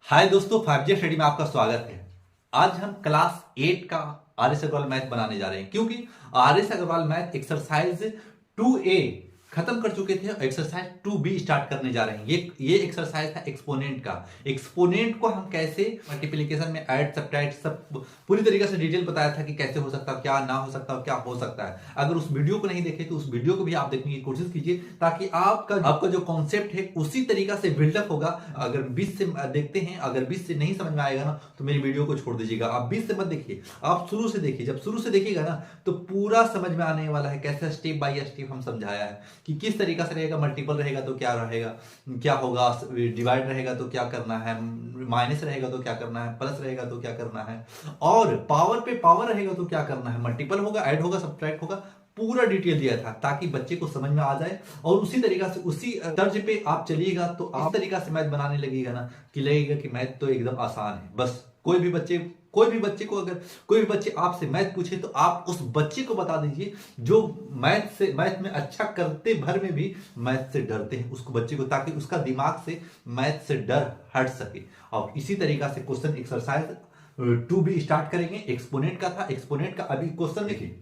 हाय दोस्तों, 5G study में आपका स्वागत है। आज हम क्लास 8 का आर एस अग्रवाल मैथ बनाने जा रहे हैं, क्योंकि R S Agarwal math exercise 2A खत्म कर चुके थे और एक्सरसाइज 2B स्टार्ट करने जा रहे हैं। ये एक्सरसाइज था एक्सपोनेंट का। एक्सपोनेंट को हम कैसे मल्टीप्लिकेशन में ऐड सब्ट्रैक्ट सब पूरी तरीके से डिटेल बताया था कि कैसे हो सकता है, क्या ना हो सकता, क्या हो सकता है। अगर उस वीडियो को नहीं देखे तो उस वीडियो को भी आप देखने की कोशिश कीजिए, ताकि आपका जो कॉन्सेप्ट है उसी तरीका से बिल्डअप होगा। अगर 20 से देखते हैं, अगर 20 से नहीं समझ में आएगा ना तो मेरी वीडियो को छोड़ दीजिएगा। आप 20 से मत देखिए, आप शुरू से देखिए। जब शुरू से देखिएगा ना तो पूरा समझ में आने वाला है, कैसे स्टेप बाय स्टेप हम समझाया है कि किस तरीका से रहेगा। मल्टीपल रहेगा तो क्या रहेगा, क्या होगा, डिवाइड रहेगा तो क्या करना है, माइनस रहेगा तो क्या करना है, प्लस रहेगा तो क्या करना है, और पावर पे पावर रहेगा तो क्या करना है, मल्टीपल होगा, ऐड होगा, सब्ट्रैक्ट होगा। पूरा डिटेल दिया था ताकि बच्चे को समझ में आ जाए और उसी तरीका से उसी तर्ज पे आप चलिएगा तो आप इस तरीका से मैथ बनाने लगेगा ना कि लगेगा कि मैथ तो एकदम आसान है। बस कोई भी बच्चे को अगर कोई भी बच्चे आपसे मैथ पूछे तो आप उस बच्चे को बता दीजिए जो मैथ में अच्छा करते भर में भी मैथ से डरते हैं, उसको बच्चे को, ताकि उसका दिमाग से मैथ से डर हट सके। और इसी तरीका से क्वेश्चन एक्सरसाइज 2B स्टार्ट करेंगे। एक्सपोनेंट का था, एक्सपोनेंट का अभी क्वेश्चन देखिए।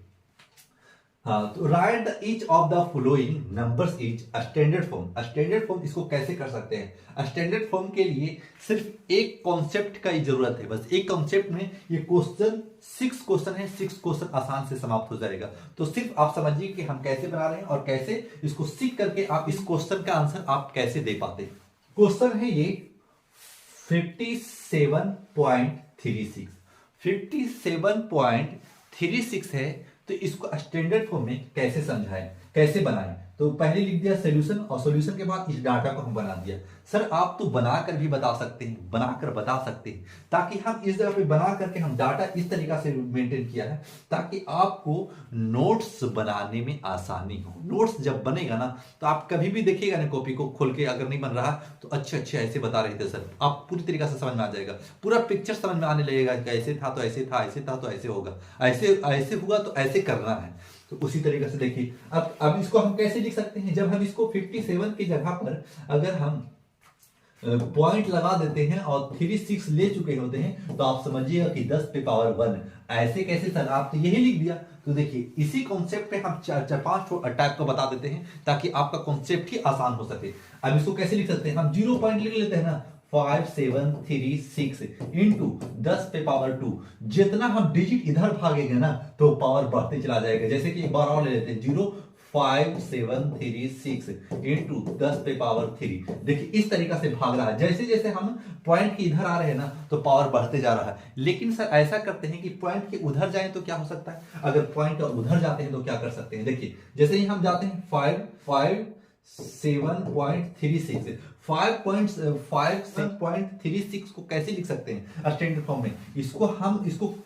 हाँ, तो right the each of the following numbers is standard form. Standard form इसको कैसे कर सकते हैं? स्टैंडर्ड फॉर्म के लिए सिर्फ एक कॉन्सेप्ट का ही जरूरत है। बस एक कॉन्सेप्ट में ये क्वेश्चन 6 क्वेश्चन है, 6 क्वेश्चन आसान से समाप्त हो जाएगा। तो सिर्फ आप समझिए कि हम कैसे बना रहे हैं और कैसे इसको सीख करके आप इस क्वेश्चन का आंसर आप कैसे दे पाते हैं। क्वेश्चन है ये 57.36 57.36 है। तो इसको स्टैंडर्ड फॉर्म में कैसे समझाएं, कैसे बनाएं? तो पहले लिख दिया सॉल्यूशन और सॉल्यूशन के बाद इस डाटा को हम बना दिया। सर आप तो बनाकर भी बता सकते हैं, बनाकर बता सकते हैं, ताकि हम इस जगह पे बना करके हम डाटा इस तरीका से मेंटेन किया है ताकि आपको नोट्स बनाने में आसानी हो। नोट्स जब बनेगा ना तो आप कभी भी देखिएगा ना कॉपी को खोल के, अगर नहीं बन रहा तो अच्छे अच्छे ऐसे बता रहे थे सर, आप पूरी तरीका से समझ में आ जाएगा, पूरा पिक्चर समझ में आने लगेगा कि ऐसे था तो ऐसे था, ऐसे था तो ऐसे होगा, ऐसे ऐसे हुआ तो ऐसे करना है। तो उसी तरीके से देखिए अब इसको हम कैसे लिख सकते हैं। जब हम इसको 57 की जगह पर अगर हम पॉइंट लगा देते हैं और 36 ले चुके होते हैं तो आप समझिएगा कि 10 पे पावर 1। ऐसे कैसे सर, आप तो यही लिख दिया। तो देखिए इसी कॉन्सेप्ट पे हम 4-5 टाइप का बता देते हैं ताकि आपका कॉन्सेप्ट ही आसान हो सके। अब इसको कैसे लिख सकते हैं? हम 0 पॉइंट लिख लेते हैं ना, 5736 इंटू 10 पे पावर 2। जितना हम डिजिट इधर भागेंगे ना तो पावर बढ़ते चला जाएगा। जैसे कि एक बार और ले लेते हैं, 05736 इंटू 10 पे पावर 3। देखिए इस तरीका से भाग रहा है। जैसे जैसे हम पॉइंट के इधर आ रहे हैं ना तो पावर बढ़ते जा रहा है। लेकिन सर ऐसा करते हैं कि पॉइंट के उधर जाएं तो क्या हो सकता है? अगर पॉइंट उधर जाते हैं तो क्या कर सकते हैं? देखिए जैसे ही हम जाते हैं 57.36 5.36 को कैसे लिख सकते हैं स्टैंडर्ड फॉर्म में? इसको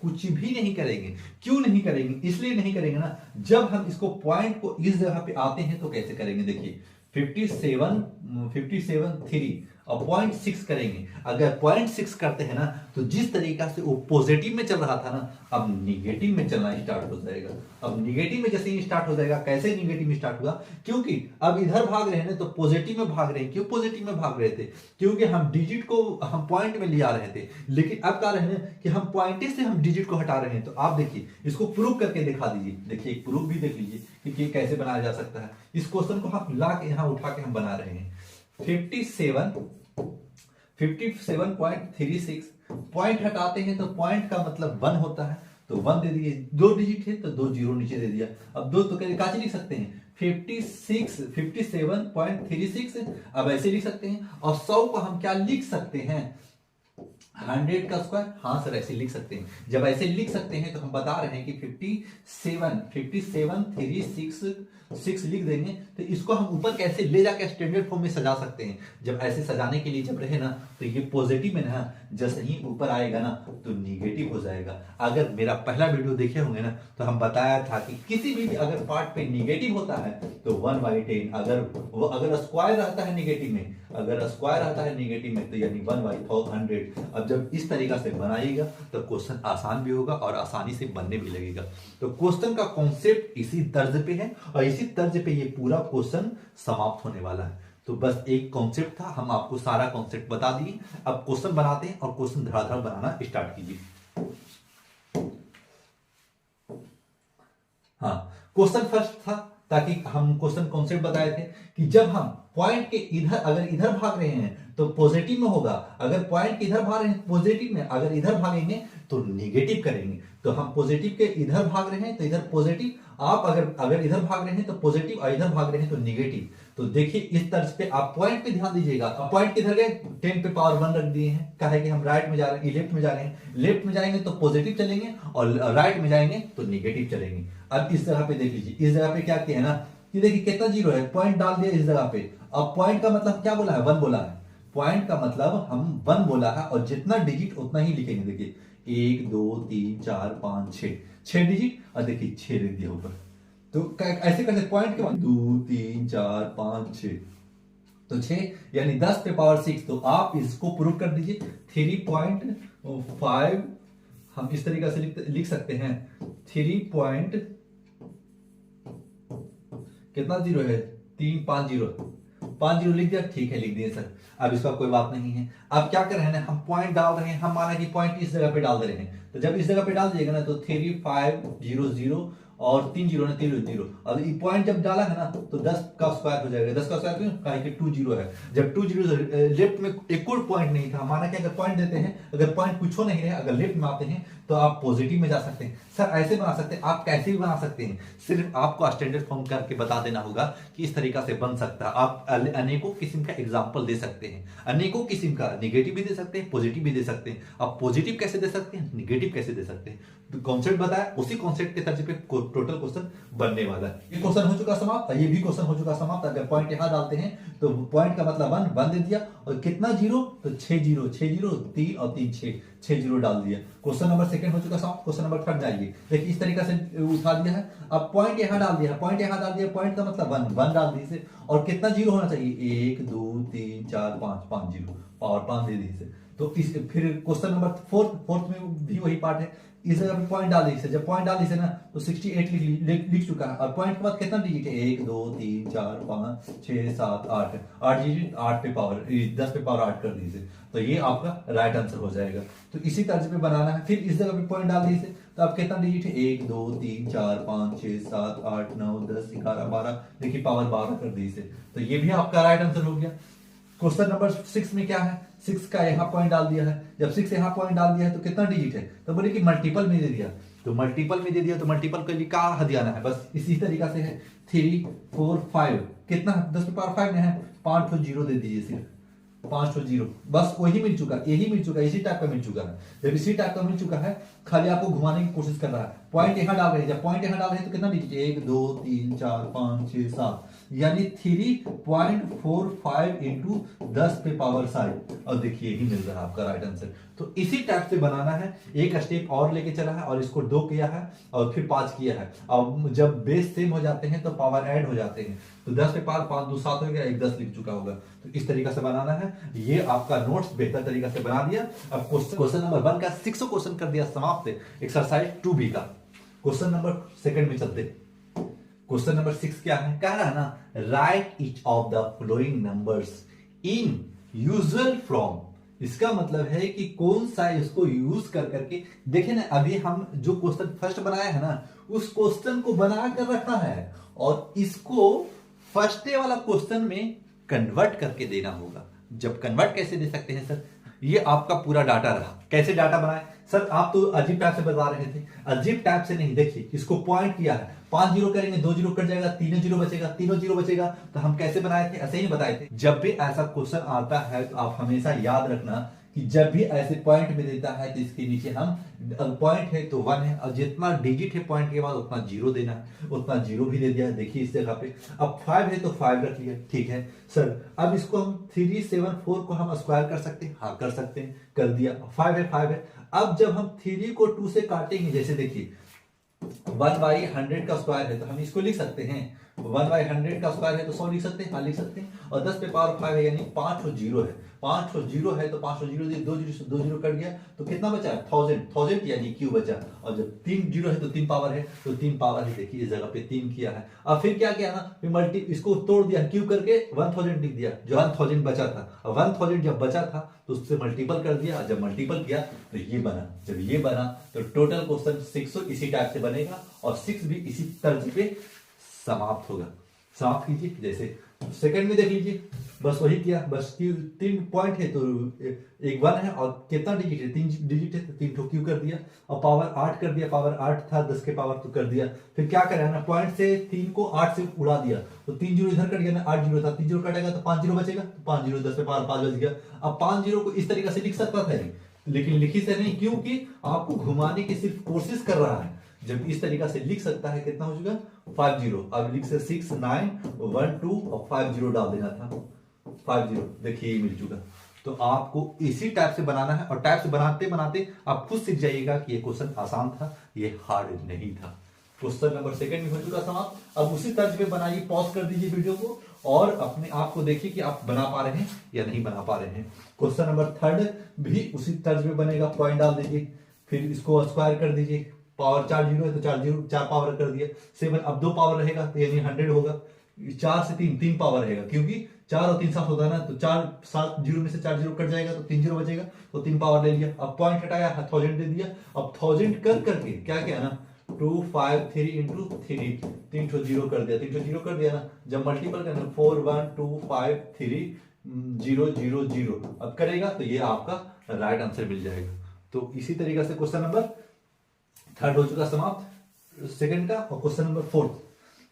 कुछ भी नहीं करेंगे। क्यों नहीं करेंगे? इसलिए नहीं करेंगे ना, जब हम इसको पॉइंट को इस जगह पे आते हैं तो कैसे करेंगे? देखिए 57.3 और 0.6 करेंगे। अगर 0.6 करते हैं ना तो जिस तरीका से वो पॉजिटिव में चल रहा था ना, अब निगेटिव में चलना स्टार्ट हो जाएगा। अब निगेटिव में जैसे ही स्टार्ट हो जाएगा, कैसे निगेटिव में स्टार्ट होगा? क्योंकि अब इधर भाग रहे हैं तो पॉजिटिव में भाग रहे हैं। क्यों पॉजिटिव में भाग रहे थे? क्योंकि हम डिजिट को हम पॉइंट में ले आ रहे थे। लेकिन अब क्या रहे हैं कि हम पॉइंट से हम डिजिट को हटा रहे हैं। तो आप देखिए इसको प्रूव करके दिखा दीजिए। देखिए एक प्रूफ भी देख लीजिए कि कैसे बनाया जा सकता है। इस क्वेश्चन को हम ला के यहाँ उठा के हम बना रहे हैं। 57.36 पॉइंट हटाते हैं तो पॉइंट का मतलब 1 होता है, तो 1 दे दिए। 2 डिजिट है तो 2 जीरो नीचे दे दिया। अब 2 तो कैसे लिख सकते हैं? 57.36 अब ऐसे लिख सकते हैं। और 100 को हम क्या लिख सकते हैं? 100 का स्क्वायर। हाँ सर ऐसे लिख सकते हैं। जब ऐसे लिख सकते हैं तो हम बता रहे हैं कि 57.36 लिख देंगे तो इसको हम ऊपर कैसे ले जाकर स्टैंडर्ड फॉर्म में सजा सकते हैं। जब ऐसे सजाने के लिए जब रहे ना तो ये पॉजिटिव में ना जैसे ही ऊपर आएगा ना तो निगेटिव हो जाएगा। अगर मेरा पहला वीडियो देखे होंगे ना तो हम बताया था कि किसी भी अगर पार्ट पे निगेटिव होता है तो 1/10, अगर स्क्वायर रहता है निगेटिव में, अगर स्क्वायर रहता है निगेटिव में तो यानी 1/100। अब जब इस तरीका से बनाइएगा तो क्वेश्चन आसान भी होगा और आसानी से बनने भी लगेगा। तो क्वेश्चन का कॉन्सेप्ट इसी तर्ज पे है और इसी तर्ज पे ये पूरा क्वेश्चन समाप्त होने वाला है। तो बस एक कॉन्सेप्ट था, हम आपको सारा कॉन्सेप्ट बता दिए। अब क्वेश्चन बनाते हैं और क्वेश्चन धड़ाधड़ बनाना स्टार्ट कीजिए। हाँ, क्वेश्चन फर्स्ट था, ताकि हम क्वेश्चन कॉन्सेप्ट बताए थे कि जब हम पॉइंट के इधर अगर इधर भाग रहे हैं तो पॉजिटिव में होगा, अगर पॉइंट के इधर भाग रहे हैं पॉजिटिव में, अगर इधर भागेंगे तो नेगेटिव करेंगे। तो हम पॉजिटिव के इधर भाग रहे हैं तो इधर पॉजिटिव, आप अगर इधर भाग रहे हैं तो पॉजिटिव और इधर भाग रहे हैं तो नेगेटिव। तो देखिए इस तर्ज पे आप पॉइंट पे ध्यान दीजिएगा। पॉइंट किधर गए, 10 पे पावर 1 रख दिए हैं, कहा है कि हम राइट में जा रहे हैं, लेफ्ट में जा रहे हैं। लेफ्ट में जाएंगे तो पॉजिटिव चलेंगे और राइट में जाएंगे तो नेगेटिव चलेंगे। अब इस जगह पे देख लीजिए, इस जगह पे क्या किया है ना कि देखिए कितना जीरो है, पॉइंट डाल दिया इस जगह पे। अब पॉइंट का मतलब क्या बोला है, 1 बोला है। पॉइंट का मतलब हम 1 बोला है और जितना डिजिट उतना ही लिखेंगे। देखिए 1 2 3 4 5 6 डिजिट, और देखिए 6 लिख दिया ऊपर। तो ऐसे कैसे पॉइंट के बाद 2 3 4 5 6, तो 6 यानी 10 पे पावर 6। तो आप इसको प्रूव कर दीजिए 3.5, हम इस तरीके से लिख सकते हैं 3 कितना जीरो है, 3 5 जीरो, 5 जीरो लिख दिया, ठीक है लिख दिए सर। अब इसका कोई बात नहीं है। अब क्या कर रहे हैं, हम पॉइंट डाल रहे हैं, हम माना कि पॉइंट इस जगह पे डाल दे रहे हैं। तो जब इस जगह पे डाल दिएगा ना तो 3 5 0 0 और 3 जीरो ने 3 0। और ये पॉइंट जब डाला है ना तो 10 का स्क्वायर हो जाएगा। 10 का स्क्वायर क्यों, काहे कि 2 जीरो है। जब 2 जीरो लेफ्ट में एक कोई पॉइंट नहीं था, माना कि अगर पॉइंट देते हैं, अगर पॉइंट कुछ हो नहीं रहे, अगर लेफ्ट में आते हैं तो आप पॉजिटिव में जा सकते हैं। सर ऐसे बना सकते हैं, आप कैसे भी बना सकते हैं, सिर्फ आपको स्टैंडर्ड फॉर्म करके बता देना होगा कि इस तरीका से बन सकता है। आप अनेकों किस्म का एग्जाम्पल दे सकते हैं, अनेकों किस्म का, नेगेटिव भी दे सकते हैं, पॉजिटिव भी दे सकते हैं। आप पॉजिटिव कैसे दे सकते हैं, नेगेटिव कैसे दे सकते हैं, तो कॉन्सेप्ट बताया, उसी कॉन्सेप्ट के तर्ज पे टोटल क्वेश्चन बनने वाला है। ये क्वेश्चन हो चुका समाप्त, ये भी क्वेश्चन हो चुका समाप्त। अगर पॉइंट यहां डालते हैं तो पॉइंट का मतलब 1 दे दिया, और कितना जीरो, तो 6 जीरो, 3 और 3 6 जीरो डाल दिया। क्वेश्चन नंबर सेकंड हो चुका समाप्त। क्वेश्चन नंबर थर्ड जाइए, देखिए इस तरीके से उठा दिया है। अब पॉइंट यहां डाल दिया, पॉइंट यहां डाल दिया, पॉइंट का मतलब 1 डाल दीजिए, और कितना जीरो होना चाहिए, 1 2 3 4 5 जीरो, पावर 5 दे दीजिए। तो इस फिर क्वेश्चन नंबर फोर्थ में भी वही पार्ट है, इस जगह पे पॉइंट डाल दीजिए। जब पॉइंट डाल दीजिए ना तो 68 लिख चुका है, और पॉइंट के बाद कितना डिजिट है, 1 2 3 4 5 6 7 8 डिजिट, 8 पे पावर 10 पे पावर 8 कर दीजिए। तो ये आपका राइट आंसर हो जाएगा। तो इसी तर्ज पे बनाना है। फिर इस जगह पे पॉइंट डाल दीजिए, तो आप कितना डिजिट है, 1 2 3 4 5 6 7 8 9 10 11 12, देखिए पावर 12 कर दीजिए। तो ये भी आपका राइट आंसर हो गया। क्वेश्चन नंबर 6 में क्या है, 6 का यहाँ पॉइंट डाल दिया है। जब 6 यहाँ पॉइंट डाल दिया है तो कितना डिजिट है, तो बोले कि मल्टीपल में दे दिया। तो मल्टीपल में दे दिया तो मल्टीपल के लिए क्या हदियाना है, बस इसी तरीका से है। 3 4 5 कितना है, 10 पे पावर 5 में है, 5 जीरो दे दीजिए, सिर्फ 5 जीरो, बस वही मिल चुका, यही मिल चुका, इसी टाइप का मिल चुका है। जब इसी टाइप का मिल चुका है, खाली आपको घुमाने की कोशिश कर रहा है। पॉइंट यहाँ डाल रहे हैं, जब पॉइंट यहाँ डाल रहे हैं तो कितना डिजिट, 1 2 3 4 5 6 7, यानी 3.45 इंटू 10 पे पावर 7, और देखिए यही मिल रहा है आपका राइट आंसर। तो इसी टाइप से बनाना है। एक स्टेप और लेके चला है और इसको 2 किया है और फिर 5 किया है। अब जब बेस सेम हो जाते हैं तो पावर ऐड हो जाते हैं। तो 10 पे पावर 5 2 7 हो गया, 1 10 लिख चुका होगा। तो इस तरीका से बनाना है। ये आपका नोट्स बेहतर तरीका से बना दिया। अब क्वेश्चन नंबर 1 का 6 क्वेश्चन कर दिया समाप्त, एक्सरसाइज 2B का। क्वेश्चन नंबर सेकंड में चलते। क्वेश्चन नंबर 6 क्या है, कह रहा है ना, right each of the following numbers in usual form. इसका मतलब है कि कौन सा इसको यूज कर करके, देखे ना अभी हम जो क्वेश्चन फर्स्ट बनाया है ना, उस क्वेश्चन को बना कर रखा है और इसको फर्स्ट डे वाला क्वेश्चन में कन्वर्ट करके देना होगा। जब कन्वर्ट कैसे दे सकते हैं सर, ये आपका पूरा डाटा रहा। कैसे डाटा बनाए सर, आप तो अजीब टाइप से बता रहे थे, अजीब टाइप से नहीं। देखिए इसको पॉइंट किया है, 5 जीरो करेंगे, 2 जीरो कट जाएगा, 3 जीरो बचेगा, 3 जीरो बचेगा। तो हम कैसे बनाए थे, ऐसे ही बताए थे। जब भी ऐसा क्वेश्चन आता है तो आप हमेशा याद रखना कि जब भी ऐसे पॉइंट में देता है तो इसके नीचे हम पॉइंट है तो 1 है, और जितना डिजिट है पॉइंट के बाद उतना जीरो देना है, उतना जीरो भी दे दिया है। देखिए इस जगह पे अब 5 है तो 5 रख लिया, ठीक है सर। अब इसको हम 374 को हम स्क्वायर कर सकते हैं, हाँ कर सकते हैं, कर दिया। 5 है 5 है। अब जब हम 3 को 2 से काटेंगे, जैसे देखिए 1/100 का स्क्वायर है तो हम इसको लिख सकते हैं, 1/100 का स्क्वायर है तो 100 लिख सकते हैं, हाँ लिख सकते हैं। और 10 पे पावर 5 है यानी 5 जीरो है, 500 जीरो है तो 500 जीरो दिए, 2 जीरो कट गया तो कितना बचा? 1000 यानी क्यू बचा। और जब 3 जीरो है तो 3 पावर है, तो 3 पावर है, देखिए इस जगह पे 3 किया है। अब फिर क्या किया ना, फिर मल्टी इसको तोड़ दिया, क्यू करके 1000 लिख दिया, जो 1000 बचा था। अब 1000 जब बचा था तो उससे मल्टीपल कर दिया, जब मल्टीपल किया तो ये बना, जब ये बना तो टोटल क्वेश्चन 600 इसी टाइप से बनेगा और 6 भी इसी तर्ज पे समाप्त होगा। समाप्त कीजिए, जैसे सेकंड में देख लीजिए, बस वही किया, बस 3 पॉइंट है तो एक 1 है और कितना डिजिट है? 3 डिजिट है तो 3 ठो क्यू कर दिया और पावर 8 कर दिया, पावर 8 था 10 के पावर तो कर दिया। फिर क्या करें ना, पॉइंट से 3 को 8 से उड़ा दिया तो 3 जीरो इधर कट गया ना, 8 जीरो था, 3 जीरो कटेगा तो 5 जीरो बचेगा, तो 5 जीरो 10 पे पावर 5 बच गया। अब 5 जीरो को इस तरीके से लिख सकता था लेकिन लिखी से नहीं, क्योंकि आपको घुमाने की सिर्फ कोशिश कर रहा है। जब इस तरीका से लिख सकता है, कितना हो चुका? 5 जीरो। अब लिख से 6 9 1 2 और 5 जीरो डाल देना था, 5 जीरो, देखिए ये मिल चुका। तो आपको इसी टाइप से बनाना है और टाइप से बनाते बनाते आप खुद सीख जाइएगा कि ये क्वेश्चन आसान था, ये हार्ड नहीं था। क्वेश्चन नंबर सेकंड में हो चुका समाप्त। अब उसी तर्ज पे बनाइए, पॉज कर दीजिए वीडियो को और अपने आप को देखिए कि आप बना पा रहे हैं या नहीं बना पा रहे हैं। क्वेश्चन नंबर थर्ड भी उसी तर्ज पे बनेगा, पॉइंट डाल दीजिए, फिर इसको स्क्वायर कर दीजिए, पावर 4 जीरो है तो 4 जीरो 4 पावर कर दिया, 7 अब 2 पावर रहेगा तो यानी 100 होगा। 4 से 3 पावर रहेगा, क्योंकि 4 और 3 7 होता है ना, तो 4 7 जीरो में से 4 जीरो कट जाएगा तो 3 जीरो बचेगा, तो 3 पावर ले लिया। अब पॉइंट हटाया, 1000 दे दिया। अब 1000 कर करके क्या किया ना, 2 5 3 इंटू 3, 3 ठो जीरो कर दिया, 3 ठो जीरो कर दिया ना, जब मल्टीपल करना 4 1 2 5 3 0 0 0 अब करेगा तो ये आपका राइट आंसर मिल जाएगा। तो इसी तरीके से क्वेश्चन नंबर थर्ड हो चुका समाप्त सेकंड का। और क्वेश्चन नंबर फोर्थ,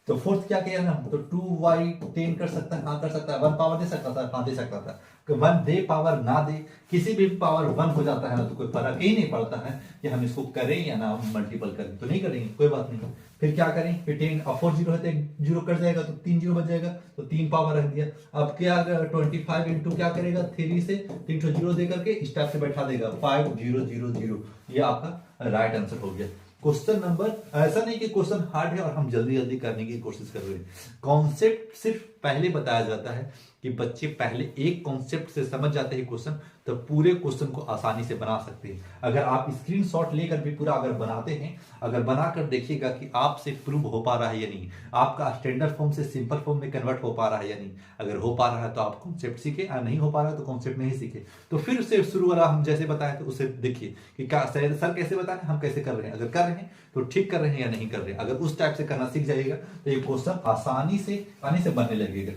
तो फोर्थ क्या किया ना, तो 2y10 कर सकता है, कहां कर सकता है? 1 पावर दे सकता था, कहां दे सकता था? 1 दे पावर ना दे, किसी भी पावर 1 हो जाता है ना, तो कोई फर्क ही नहीं पड़ता है कि हम इसको करें या ना मल्टीपल करें, तो नहीं करेंगे, कोई बात नहीं। फिर क्या करें, फिर 10 और 4 जीरो है तो 1 जीरो कट जाएगा तो 3 जीरो बच जाएगा, तो 3 पावर रख दिया। अब क्या 25 इंटू क्या करेगा, 3 से 3 ठो जीरो दे करके स्टेप से बैठा देगा, 5 0 0 0, ये आपका राइट आंसर हो गया। क्वेश्चन नंबर, ऐसा नहीं कि क्वेश्चन हार्ड है और हम जल्दी जल्दी करने की कोशिश कर रहे हैं, कॉन्सेप्ट सिर्फ पहले बताया जाता है कि बच्चे पहले एक कॉन्सेप्ट से समझ जाते हैं क्वेश्चन, तो पूरे क्वेश्चन को आसानी से बना सकते हैं। अगर आप स्क्रीनशॉट लेकर भी पूरा अगर बनाते हैं, अगर बनाकर देखिएगा कि आपसे प्रूव हो पा रहा है या नहीं, आपका स्टैंडर्ड फॉर्म से सिंपल फॉर्म में कन्वर्ट हो पा रहा है या नहीं। अगर हो पा रहा है तो आप कॉन्सेप्ट सीखे, और नहीं हो पा रहा है तो कॉन्सेप्ट नहीं सीखे। तो फिर उससे शुरू वाला हम जैसे बताए तो उसे देखिए कि क्या सर कैसे बताए, हम कैसे कर रहे हैं। अगर कर रहे हैं तो ठीक कर रहे हैं या नहीं कर रहे हैं। अगर उस टाइप से करना सीख जाइएगा तो ये क्वेश्चन आसानी से बनने लगेगा।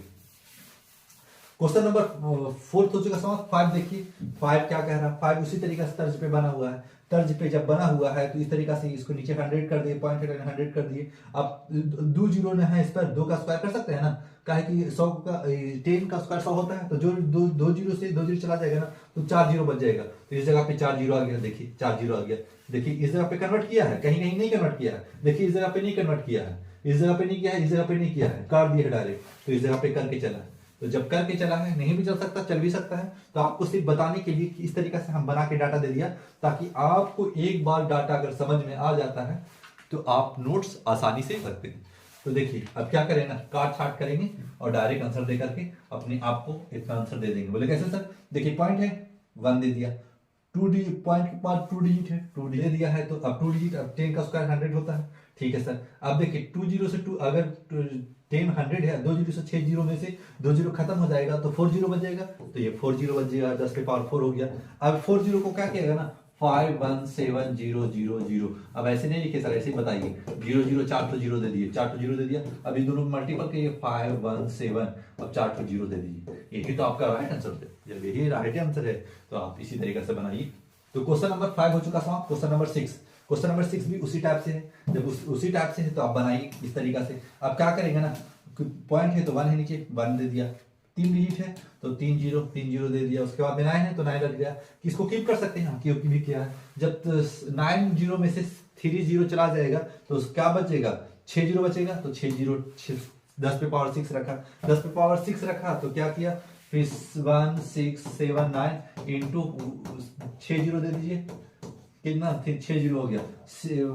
क्वेश्चन नंबर फोर्थ हो चुका समाप्त। 5 देखिए, 5 क्या कह रहा है, 5 उसी तरीके से तर्ज पे बना हुआ है। तर्ज पे जब बना हुआ है तो इस तरीका से इसको नीचे 100 कर दिए, पॉइंट 100 कर दिए। अब 2 जीरो ने है, इस पर 2 का स्क्वायर कर सकते हैं ना, काहे कि 100 का 10 का स्क्वायर 100 होता है, तो जो 2 जीरो से 2 जीरो चला जाएगा ना, तो 4 जीरो बच जाएगा। तो इस जगह पे 4 जीरो आ गया, देखिए 4 जीरो आ गया। देखिए इस जगह पे कन्वर्ट किया है, कहीं कहीं नहीं कन्वर्ट किया है, देखिए इस जगह पे नहीं कन्वर्ट किया है, इस जगह पे नहीं किया है, इस जगह पे नहीं किया है, काट दिया डायरेक्ट। तो इस जगह पे करके चला है, तो जब करके चला है, नहीं भी चल सकता, चल भी सकता है। तो आपको सिर्फ बताने के लिए कि इस तरीके से हम बना के डाटा दे दिया, ताकि आपको एक बार डाटा अगर समझ में आ जाता है तो आप नोट्स आसानी से रखते हैं। तो देखिए अब क्या करें ना, काट छाट करेंगे और डायरेक्ट आंसर दे करके अपने आप को इतना आंसर दे देंगे। बोले कैसे सर? देखिए पॉइंट है 1 दे दिया, 2 डिजिट पॉइंट के बाद 2 डिजिट है, 2 डिजिट दे दिया है, तो अब 2 डिजिट, अब 10 का स्क्वायर 100 होता है, ठीक है सर। अब देखिए 2 जीरो से 2, अगर 10 100 है, 2 जीरो से 6 जीरो में से 2 जीरो खत्म हो जाएगा तो 4 जीरो बच जाएगा, तो ये 4 जीरो बच जाएगा, 10 के पावर 4 हो गया। अब 4 जीरो को क्या किएगा ना, 5 1 7 0 0 0। अब ऐसे नहीं लिखे सर, ऐसे ही बताइए, 0 0 4 तो जीरो दे दिए, 4 तो जीरो दे दिया। अब इन दोनों मल्टीपल के 5 1 7, अब 4 तो जीरो दे दीजिए, यही तो आपका राइट आंसर है। जब यही राइट आंसर है तो आप इसी तरीके से बनाइए। तो क्वेश्चन नंबर 5 हो चुका समाप्त। क्वेश्चन नंबर 6, क्वेश्चन नंबर 6 भी उसी टाइप से है। जब उसी टाइप से है तो आप बनाइए इस तरीका से। अब क्या करेंगे ना, पॉइंट है तो 1 है, नीचे 1 दे दिया, 3 डिजिट है तो 3 जीरो दे दिया, उसके बाद में 9 है तो 9 रख दिया। इसको कीप कर सकते हैं, क्योंकि भी किया है। जब 9 जीरो में से 3 जीरो चला जाएगा तो क्या बचेगा, 6 जीरो बचेगा, तो 6 जीरो 10 पे पावर 6 रखा, 10 पे पावर 6 रखा तो क्या किया, फिर 1 6 7 9 इंटू 6 जीरो दे दीजिए, कितना 6 जीरो हो गया,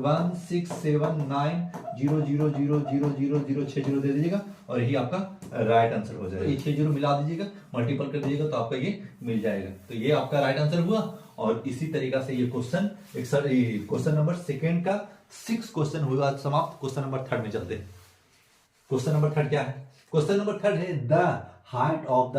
1 6 7 9 0 0 0 0 0 0 6 जीरो दे दीजिएगा और यही आपका राइट आंसर हो जाएगा। ये 6 जीरो मिला दीजिएगा, मल्टीपल कर दीजिएगा तो आपका ये मिल जाएगा। तो ये आपका राइट आंसर हुआ। और इसी तरीका से ये क्वेश्चन नंबर सेकेंड का 6 क्वेश्चन हुआ समाप्त। क्वेश्चन नंबर थर्ड में चलते हैं। क्वेश्चन नंबर थर्ड क्या है? क्वेश्चन नंबर थर्ड है the height of the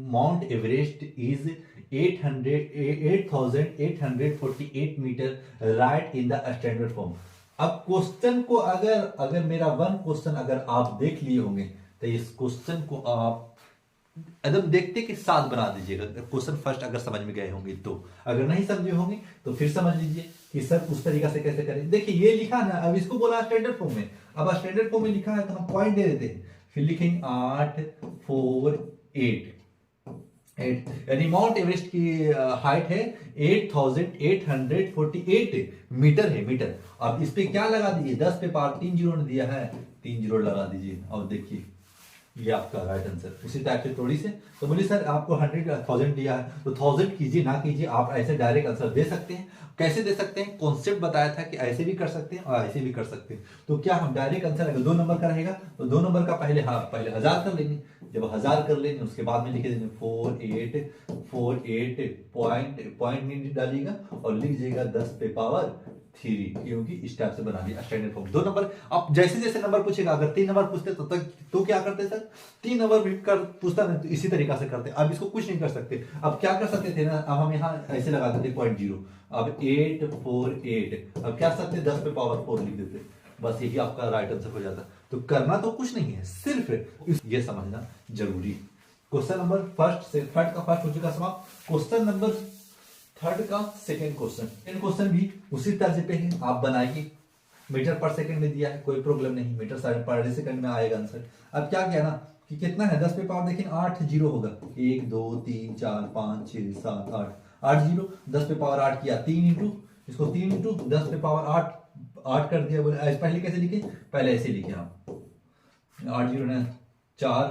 Mount Everest is 8,848 metre right in the standard form. अब क्वेश्चन को अगर मेरा वन क्वेश्चन अगर आप देख लिए होंगे तो इस क्वेश्चन को आप एकदम देखते के साथ बना दीजिएगा। क्वेश्चन फर्स्ट अगर समझ में गए होंगे तो, अगर नहीं समझे होंगे तो फिर समझ लीजिए कि सर उस तरीका से कैसे करें। देखिए ये लिखा ना, अब इसको बोला स्टैंडर्ड फॉर्म में, अब स्टैंडर्ड फॉर्म में लिखा है तो हम पॉइंट दे देते हैं, फिर लिखेंगे 8, 4, 8 यानी माउंट एवरेस्ट की हाइट है 8,848 मीटर है, मीटर। अब इस पे क्या लगा दीजिए, 10 पे पावर 3 जीरो ने दिया है, 3 जीरो लगा दीजिए। और देखिए ये आपका राइट आंसर। उसी टाइप से थोड़ी से तो बोलिए सर आपको 100,000 दिया है तो 1000 कीजिए ना कीजिए, आप ऐसे डायरेक्ट आंसर दे सकते हैं। कैसे दे सकते हैं? कॉन्सेप्ट बताया था कि ऐसे भी कर सकते हैं और ऐसे भी कर सकते हैं। तो क्या हम डायरेक्ट आंसर अगर 2 नंबर का रहेगा तो 2 नंबर का पहले 1000 कर लेंगे। जब 1000 कर लेंगे उसके बाद में लिखे देंगे 4848 पॉइंट नहीं डालिएगा और लिख जाइएगा 10 पे पावर 3, क्योंकि इस टाइप से बना दिया स्टैंडर्ड फॉर्म। 2 नंबर आप जैसे जैसे नंबर पूछेगा, अगर 3 नंबर पूछते तो क्या करते सर? 3 नंबर भी पूछता नहीं तो इसी तरीका से करते। अब इसको कुछ नहीं कर सकते। अब क्या कर सकते थे ना, अब हम यहाँ ऐसे लगा देते 0.0, अब 848, अब क्या सकते 10 पे पावर 4 लिख देते, बस यही आपका राइट आंसर हो जाता। तो करना तो कुछ नहीं है, सिर्फ ये समझना जरूरी। क्वेश्चन नंबर थर्ड का फर्स्ट हो चुका समाप्त। क्वेश्चन नंबर थर्ड का सेकंड क्वेश्चन भी उसी तर्ज पे है, आप बनाइए। मीटर पर सेकंड में दिया है, कोई प्रॉब्लम नहीं, मीटर पर सेकंड में आएगा आंसर। अब क्या किया ना कि कितना है 10 पे पावर देखिए 8 जीरो होगा, 1 2 3 4 5 6 7 8 जीरो, 10 पे पावर 8 किया 3 इंटू इसको 3 इंटू 10 पे पावर 8 कर दिया। बोले पहले कैसे लिखे? पहले ऐसे लिखे हम 8 जीरो ना 4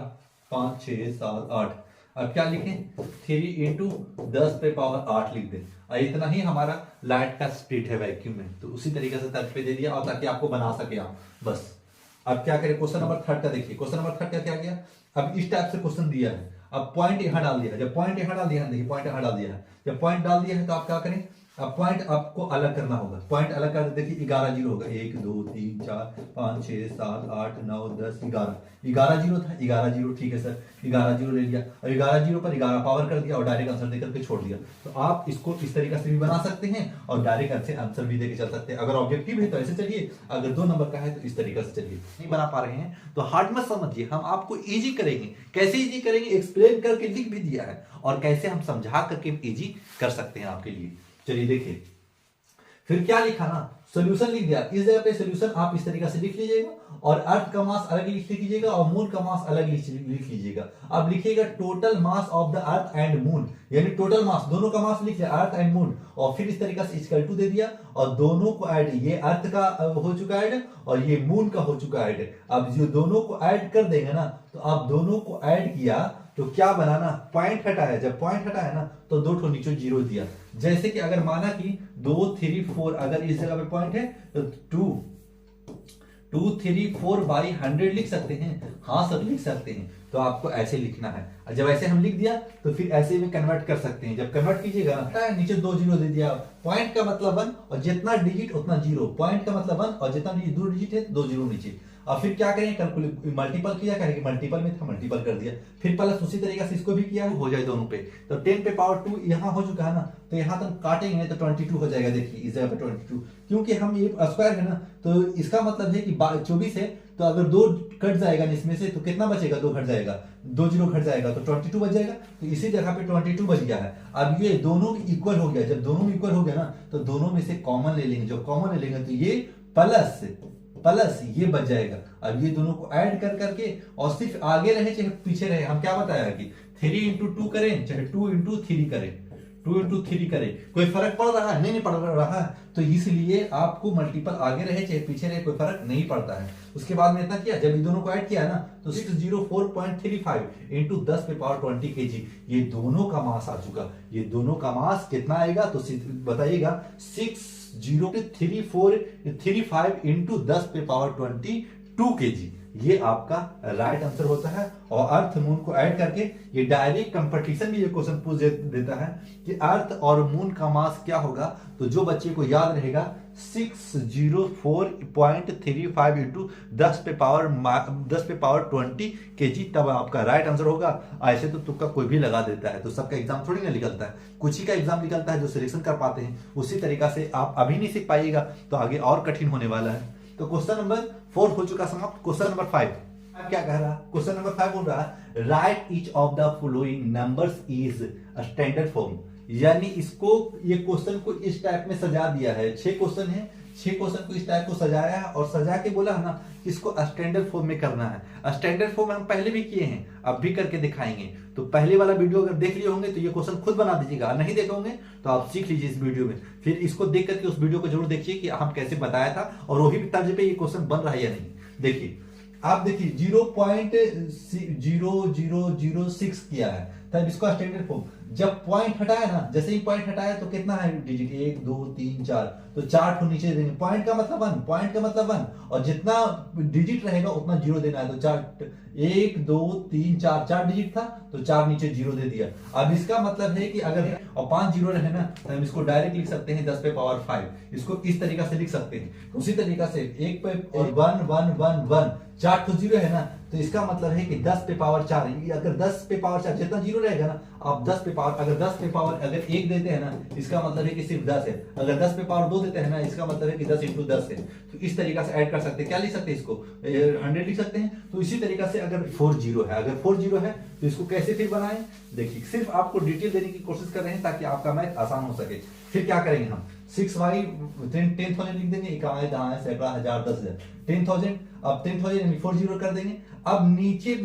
5 6 7 8। अब क्या लिखें 3 इंटू 10 पे पावर 8 लिख दें। और इतना ही हमारा लाइट का स्पीड है वैक्यूम में, तो उसी तरीके से तर्ज पे दे दिया और ताकि आपको बना सके आप बस। अब क्या करें क्वेश्चन नंबर थर्ड का देखिए। क्वेश्चन नंबर थर्ड का क्या किया, अब इस टाइप से क्वेश्चन दिया है, अब पॉइंट यहां डाल दिया। जब पॉइंट यहां डाल दिया है, देखिए पॉइंट यहां डाल दिया है, जब पॉइंट डाल दिया है तो आप क्या करें, अब पॉइंट आपको अलग करना होगा। पॉइंट अलग कर देखिए 11 जीरो होगा, 1 2 3 4 5 6 7 8 9 10 11 जीरो था, 11 जीरो ठीक है सर, 11 जीरो ले लिया और 11 जीरो पर 11 पावर कर दिया और डायरेक्ट आंसर देकर के छोड़ दिया। तो आप इसको इस तरीके से भी बना सकते हैं और डायरेक्ट आंसर भी देके चल सकते हैं। अगर ऑब्जेक्टिव है तो ऐसे चलिए, अगर 2 नंबर का है तो इस तरीके से चलिए। नहीं बना पा रहे हैं तो हार्ड मत समझिए, हम आपको इजी करेंगे। कैसे इजी करेंगे एक्सप्लेन करके लिख भी दिया है, और कैसे हम समझा करके इजी कर सकते हैं आपके लिए। चलिए देखिए फिर क्या लिखा ना, सॉल्यूशन लिख दिया। इस जगह पे सॉल्यूशन आप इस तरीके से लिख लीजिएगा और अर्थ का मास अलग लिख लीजिएगा और मून का मास अलग लिख लीजिएगा। अब लिखिएगा total mass of the earth and moon, यानी टोटल मास दोनों का मास लिख लिया अर्थ एंड मून, और फिर इस तरीके से इक्वल टू दे दिया और दोनों को ऐड, ये अर्थ का हो चुका ऐड और ये मून का हो चुका ऐड। अब जो दोनों को ऐड कर देंगे ना, तो आप दोनों को ऐड किया तो क्या बनाना, पॉइंट हटाया। जब पॉइंट हटाया ना तो 2 नीचे जीरो दिया। जैसे कि अगर माना कि 2 3 4 अगर इस जगह पे पॉइंट है तो 2 3 4 बाई 100 लिख सकते हैं। हाँ सर लिख सकते हैं। तो आपको ऐसे लिखना है। जब ऐसे हम लिख दिया तो फिर ऐसे में कन्वर्ट कर सकते हैं। जब कन्वर्ट कीजिएगा नीचे 2 जीरो दे दिया, पॉइंट का मतलब 1 और जितना डिजिट उतना जीरो, पॉइंट का मतलब 1 और जितना 2 डिजिट है 2 जीरो नीचे। और फिर क्या करें, कैलकुलेट मल्टीपल किया, करेंगे मल्टीपल में था मल्टीपल कर दिया, फिर प्लस उसी तरीके से इसको भी किया हो जाए दोनों पे। तो 10 पे पावर 2 यहाँ हो चुका है ना, तो यहाँ तक काटेंगे तो 22 हो जाएगा। देखिए इस जगह पे 22, क्योंकि हम ये स्क्वायर है ना, तो इसका मतलब है कि 24 है, तो अगर 2 कट जाएगा इसमें से तो कितना बचेगा, 2 घट जाएगा, 2 जीरो घट जाएगा तो 22 बच जाएगा। तो इसी जगह पे 22 बच गया है। अब ये दोनों इक्वल हो गया। जब दोनों इक्वल हो गया ना तो दोनों में से कॉमन ले लेंगे। जो कॉमन ले लेंगे तो ये प्लस ये बच जाएगा। अब ये दोनों को ऐड कर करके और सिर्फ आगे रहे चाहे पीछे रहे, हम क्या बताया कि 3 इंटू 2 करें चाहे 2 इंटू 3 करें, 2 इंटू 3 करें, कोई फर्क पड़ रहा है? नहीं पड़ रहा है। तो इसलिए आपको मल्टीपल आगे रहे चाहे पीछे रहे कोई फर्क नहीं पड़ता है। उसके बाद में इतना किया, जब इन दोनों को ऐड किया ना तो 604.35 इंटू 10 पे पावर 20 kg, ये दोनों का मास आ चुका। ये दोनों का मास कितना आएगा तो बताइएगा 603.435 इंटू 10 पे पावर 22 kg। ये आपका राइट आंसर होता है। और अर्थ मून को ऐड करके ये डायरेक्ट कंपटीशन में ये क्वेश्चन पूछ देता है कि अर्थ और मून का मास क्या होगा। तो जो बच्चे को याद रहेगा 604.35 इंटू 10 पे पावर 20 kg, तब आपका राइट आंसर होगा। ऐसे तो तुक्का कोई भी लगा देता है, तो सबका एग्जाम थोड़ी ना निकलता है, कुछ ही का एग्जाम निकलता है जो सिलेक्शन कर पाते हैं। उसी तरीका से आप अभी नहीं सीख पाइएगा तो आगे और कठिन होने वाला है। तो क्वेश्चन नंबर 4 हो चुका समाप्त। क्वेश्चन नंबर 5 क्या कह रहा है? क्वेश्चन नंबर 5 बोल रहा है right each of the following numbers is a standard form. यानी इसको, ये क्वेश्चन को इस टाइप में सजा दिया है। 6 क्वेश्चन है, 6 क्वेश्चन को इस टाइप को सजाया है और सजा के बोला है ना इसको स्टैंडर्ड फॉर्म में करना है। स्टैंडर्ड फॉर्म हम पहले भी किए हैं, अब भी करके दिखाएंगे। तो पहले वाला वीडियो अगर देख लिए होंगे तो ये क्वेश्चन खुद बना दीजिएगा, नहीं देखे होंगे तो आप सीख लीजिए इस वीडियो में। फिर इसको देख करके उस वीडियो को जरूर देखिए कि हम कैसे बताया था और वही तर्ज पे ये क्वेश्चन बन रहा है या नहीं। देखिए, आप देखिए 0.0006 किया है, तब इसको स्टैंडर्ड फॉर्म। जब पॉइंट हटाया ना, जैसे ही पॉइंट हटाया तो कितना है डिजिट, 1 2 3 4, तो 4 ठो नीचे देंगे। पॉइंट का मतलब 1, पॉइंट का मतलब 1, और जितना डिजिट रहेगा उतना जीरो देना है। तो 4 1 2 3 4 4 डिजिट था तो 4 नीचे जीरो दे दिया। अब इसका मतलब है कि अगर और 5 जीरो रहे ना तो हम इसको डायरेक्ट लिख सकते हैं 10 पे पावर 5, इसको इस तरीका से लिख सकते हैं। उसी तरीका से 1 पे 1 1 1 1 4 तो जीरो है ना, तो इसका मतलब है कि 10 पे पावर 4 है। अगर 10 पे पावर 4 जितना जीरो रहेगा ना, आप 10 पे पावर, अगर 10 पे पावर अगर 1 देते हैं ना, इसका मतलब है कि सिर्फ 10 है। अगर 10 पे पावर 2 देते हैं ना, इसका मतलब है कि 10 इंटू 10 है। तो इस तरीका से ऐड कर सकते हैं। क्या लिख सकते हैं इसको, 100 लिख सकते हैं। तो इसी तरीका से अगर 4 जीरो है, अगर 4 जीरो है तो इसको कैसे फिर बनाएं, देखिए सिर्फ आपको डिटेल देने की कोशिश कर रहे हैं ताकि आपका मैथ आसान हो सके। फिर क्या करेंगे हम, 6y 10,000 लिख देंगे, इकाई दहाई सैकड़ा हजार 10,000 10,000। अब 10,000 4 जीरो कर देंगे। अब नीचे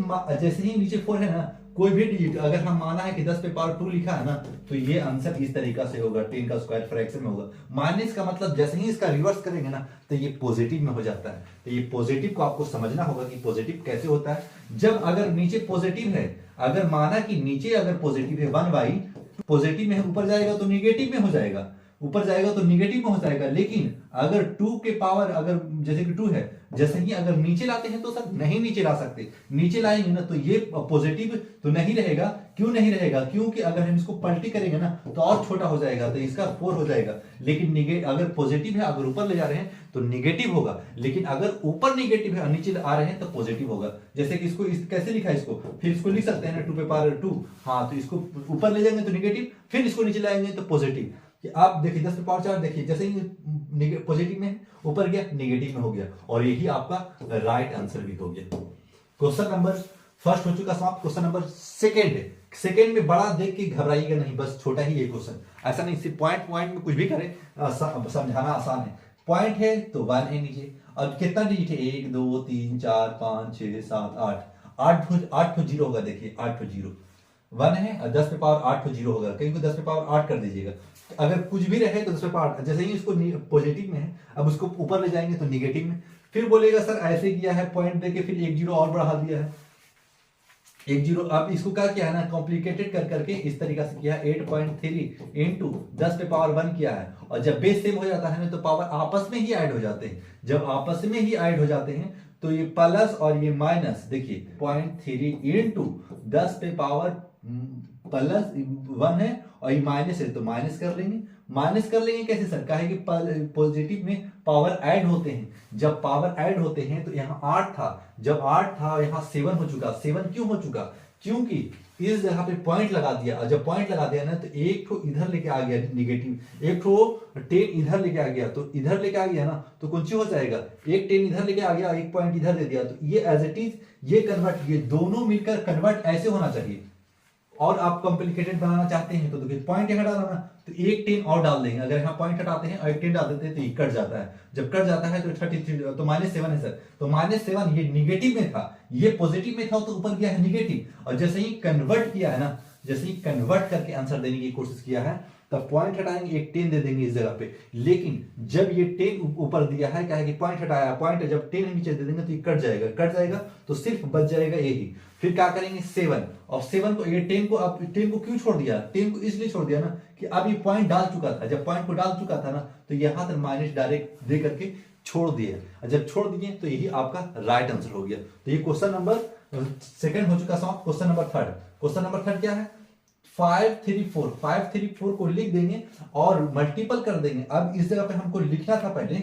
जैसे ही नीचे 4 है ना, कोई भी डिजिट अगर हम माना है कि 10 पे पावर 2 लिखा है ना, तो ये आंसर इस तरीका से होगा, 10 का स्क्वायर फ्रैक्शन में होगा। माइनस का मतलब जैसे ही इसका रिवर्स करेंगे ना तो ये पॉजिटिव में हो जाता है। तो ये पॉजिटिव को आपको समझना होगा कि पॉजिटिव कैसे होता है। जब अगर नीचे पॉजिटिव है, अगर माना कि नीचे अगर पॉजिटिव है 1y पॉजिटिव में है, ऊपर जाएगा तो निगेटिव में हो जाएगा, ऊपर जाएगा तो निगेटिव में हो जाएगा। लेकिन अगर 2 के पावर अगर जैसे कि 2 है, जैसे ही अगर नीचे लाते हैं तो सर नहीं नीचे ला सकते, नीचे लाएंगे ना तो ये पॉजिटिव तो नहीं रहेगा। क्यों नहीं रहेगा, क्योंकि अगर हम इसको पलटी करेंगे ना तो और छोटा हो जाएगा, तो इसका 4 हो जाएगा। लेकिन अगर पॉजिटिव है, अगर ऊपर ले जा रहे हैं तो निगेटिव होगा। लेकिन अगर ऊपर निगेटिव है और नीचे आ रहे हैं तो पॉजिटिव होगा। जैसे कि इसको कैसे लिखा है, इसको फिर इसको लिख सकते हैं ना 2 पे पावर 2। हाँ, तो इसको ऊपर ले जाएंगे तो निगेटिव, फिर इसको नीचे लाएंगे तो पॉजिटिव। कि आप देखिए 10 पे पावर 4 देखिए, जैसे ही पॉजिटिव में ऊपर गया निगेटिव में हो गया, और यही आपका राइट आंसर भी हो गया। क्वेश्चन नंबर फर्स्ट हो चुका समाप्त। क्वेश्चन नंबर सेकंड में बड़ा देख के घबराइएगा नहीं, बस छोटा ही ये क्वेश्चन, ऐसा नहीं सिर्फ पॉइंट में कुछ भी करें, समझाना आसान है। पॉइंट है तो 1 है नीचे, अब कितना डिजिट है 1 2 3 4 5 6 7 8 जीरो होगा। देखिए 8 जीरो 1 है और 10 पे पावर 8 जीरो होगा, कहीं को 10 पे पावर 8 कर दीजिएगा। अगर कुछ भी रहे तो 10 पे पावर, जैसे ही इसको पॉजिटिव में है, अब उसको ऊपर ले जाएंगे तो निगेटिव में। फिर बोलेगा सर ऐसे किया है, पॉइंट देके फिर 1 जीरो और बढ़ा दिया है, 1 जीरो। अब इसको क्या किया है ना, कॉम्प्लिकेटेड कर करके इस तरीका से किया, 8.3 इंटू 10 पे पावर 1 किया है। और जब बेस सेम हो जाता है ना तो पावर आपस में ही ऐड हो जाते हैं। जब आपस में ही ऐड हो जाते हैं तो ये प्लस और ये माइनस, देखिए 0.3 इंटू 10 पे पावर प्लस 1 है और ये माइनस है तो माइनस कर लेंगे। माइनस कर लेंगे कैसे सर, कहा है कि पॉजिटिव में पावर ऐड होते हैं। जब पावर ऐड होते हैं तो यहाँ 8 था, जब 8 था यहाँ 7 हो चुका। 7 क्यों हो चुका, क्योंकि इस जगह पे पॉइंट लगा दिया, और जब पॉइंट लगा दिया ना तो एक ठो इधर लेके आ गया निगेटिव, एक ठो 10 इधर लेके आ गया, तो इधर लेके आ गया ना तो कुछ हो जाएगा, एक 10 इधर लेके आ गया, एक पॉइंट इधर दे दिया, तो ये एज इट इज ये कन्वर्ट, ये दोनों मिलकर कन्वर्ट ऐसे होना चाहिए। और आप कॉम्प्लिकेटेड बनाना चाहते हैं तो देखिए पॉइंट यहाँ डाला ना तो एक 10 और डाल देंगे। अगर यहाँ पॉइंट हटाते हैं और एक 10 डाल देते हैं तो ये कट जाता है। जब कट जाता है तो 33, तो -7 है सर, तो -7 ये निगेटिव में था, ये पॉजिटिव में था तो ऊपर गया है निगेटिव। और जैसे ही कन्वर्ट किया है ना, जैसे ही कन्वर्ट करके आंसर देने की कोशिश किया है तब पॉइंट हटाएंगे, एक 10 दे देंगे इस जगह पे। लेकिन जब ये 10 ऊपर दिया है, क्या है कि पॉइंट हटाया, पॉइंट जब 10 नीचे दे देंगे तो ये कट जाएगा तो सिर्फ बच जाएगा यही। फिर क्या करेंगे 7, और 7 को ये 10 को, अब 10 को क्यों छोड़ दिया, 10 को इसलिए छोड़ दिया ना कि अब ये पॉइंट डाल चुका था। जब पॉइंट को डाल चुका था ना तो यहां तक माइनस डायरेक्ट दे करके छोड़ दिए, और जब छोड़ दिए तो यही आपका राइट आंसर हो गया। तो ये क्वेश्चन नंबर सेकंड हो चुका समाप्त। Question number third, question number third क्या है, 5 3 4, 5 3 4 को लिख देंगे और मल्टीपल कर देंगे। अब इस जगह पे हमको लिखना था, पहले